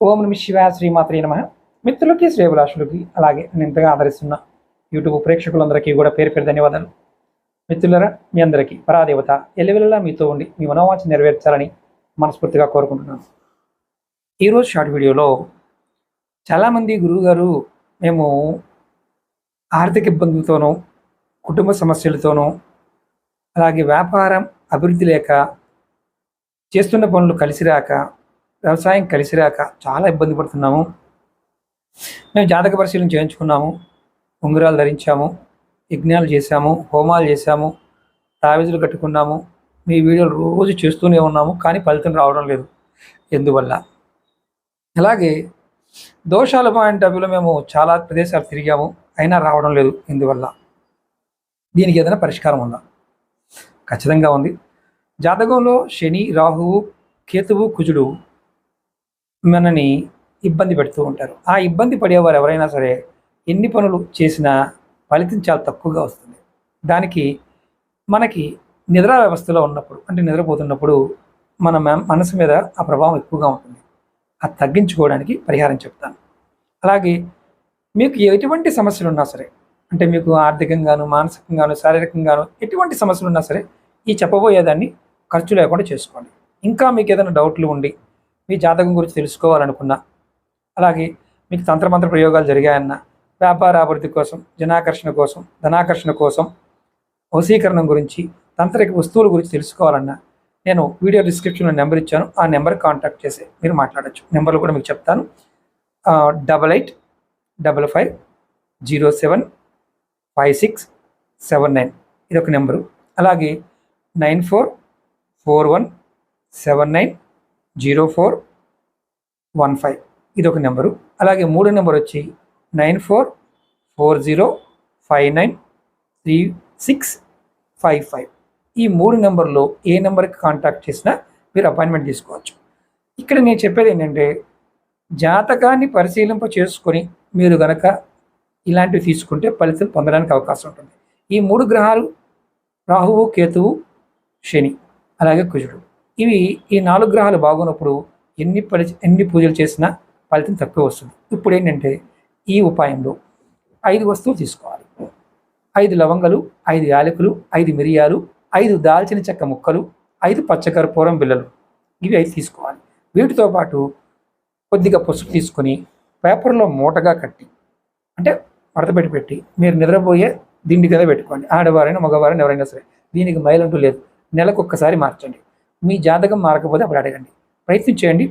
ఓం నమ శివాయ, శ్రీమాత్రే నమః. మిత్రులకి, శ్రేయభిలాషులకి, అలాగే నేను ఇంతగా ఆదరిస్తున్న యూట్యూబ్ ప్రేక్షకులందరికీ కూడా పేరు పేరు ధన్యవాదాలు. మిత్రులరా, మీ అందరికీ పరాదేవత ఎల్లవెల్లలా మీతో ఉండి మీ మనోవాంఛ నెరవేర్చాలని మనస్ఫూర్తిగా కోరుకుంటున్నాను. ఈరోజు షార్ట్ వీడియోలో చాలామంది గురువుగారు, మేము ఆర్థిక ఇబ్బందులతోనూ, కుటుంబ సమస్యలతోనూ, అలాగే వ్యాపారం అభివృద్ధి లేక, చేస్తున్న పనులు కలిసి రాక, వ్యవసాయం కలిసి రాక చాలా ఇబ్బంది పడుతున్నాము. మేము జాతక పరిశీలన చేయించుకున్నాము, ఉంగరాలు ధరించాము, యజ్ఞాలు చేశాము, హోమాలు చేశాము, తావీజులు కట్టుకున్నాము, మీ వీడియోలు రోజు చేస్తూనే ఉన్నాము, కానీ ఫలితం రావడం లేదు. ఎందువల్ల? అలాగే దోషాల పాయింట్ ఆఫ్లో మేము చాలా ప్రదేశాలు తిరిగాము, అయినా రావడం లేదు. ఎందువల్ల? దీనికి ఏదైనా పరిష్కారం ఉందా? ఖచ్చితంగా ఉంది. జాతకంలో శని, రాహువు, కేతువు, కుజుడు మనని ఇబ్బంది పెడుతూ ఉంటారు. ఆ ఇబ్బంది పడేవారు ఎవరైనా సరే ఎన్ని పనులు చేసినా ఫలితం చాలా తక్కువగా వస్తుంది. దానికి మనకి నిద్రా వ్యవస్థలో ఉన్నప్పుడు, అంటే నిద్రపోతున్నప్పుడు మన మనసు మీద ఆ ప్రభావం ఎక్కువగా ఉంటుంది. అది తగ్గించుకోవడానికి పరిహారం చెప్తాను. అలాగే మీకు ఎటువంటి సమస్యలు ఉన్నా సరే, అంటే మీకు ఆర్థికంగాను, మానసికంగాను, శారీరకంగాను ఎటువంటి సమస్యలు ఉన్నా సరే ఈ చెప్పబోయేదాన్ని ఖర్చు లేకుండా చేసుకోండి. ఇంకా మీకు ఏదైనా డౌట్లు ఉండి మీ జాతకం గురించి తెలుసుకోవాలనుకున్నా, అలాగే మీకు తంత్రమంత్ర ప్రయోగాలు జరిగాయన్నా, వ్యాపార అభివృద్ధి కోసం, జనాకర్షణ కోసం, ధనాకర్షణ కోసం, వశీకరణం గురించి, తంత్రిక వస్తువుల గురించి తెలుసుకోవాలన్నా, నేను వీడియో డిస్క్రిప్షన్లో నెంబర్ ఇచ్చాను. ఆ నెంబర్కి కాంటాక్ట్ చేసి మీరు మాట్లాడచ్చు. నెంబర్లు కూడా మీకు చెప్తాను. 8855075679 ఇదొక నెంబరు. అలాగే 9441790415 ఇదొక నెంబరు. అలాగే మూడో నెంబర్ వచ్చి 9440593655. ఈ మూడు నెంబర్లో ఏ నెంబర్కి కాంటాక్ట్ చేసినా మీరు అపాయింట్మెంట్ తీసుకోవచ్చు. ఇక్కడ నేను చెప్పేది ఏంటంటే, జాతకాన్ని పరిశీలింప చేసుకొని మీరు గనక ఇలాంటివి తీసుకుంటే ఫలితం పొందడానికి అవకాశం ఉంటుంది. ఈ మూడు గ్రహాలు, రాహువు, కేతువు, శని, అలాగే కుజుడు, ఈ 4 గ్రహాలు బాగున్నప్పుడు ఎన్ని పూజలు చేసినా ఫలితం తక్కువ వస్తుంది. ఇప్పుడు ఏంటంటే, ఈ ఉపాయంలో 5 వస్తువులు తీసుకోవాలి. 5 లవంగలు, 5 యాలకులు, 5 మిరియాలు, 5 దాల్చిన చెక్క ముక్కలు, 5 పచ్చకర్పూరం బిళ్ళలు, ఇవి 5 తీసుకోవాలి. వీటితో పాటు కొద్దిగా పసుపు తీసుకొని పేపర్లో మూటగా కట్టి, అంటే మడత పెట్టి మీరు నిద్రపోయే దిండి కదా పెట్టుకోండి. ఆడవారైనా మగవారైనా ఎవరైనా సరే, దీనికి మైలంటూ లేదు. నెలకు ఒక్కసారి మార్చండి. మీ జాతకం మారకపోతే అప్పుడు అడగండి. ప్రయత్నం చేయండి.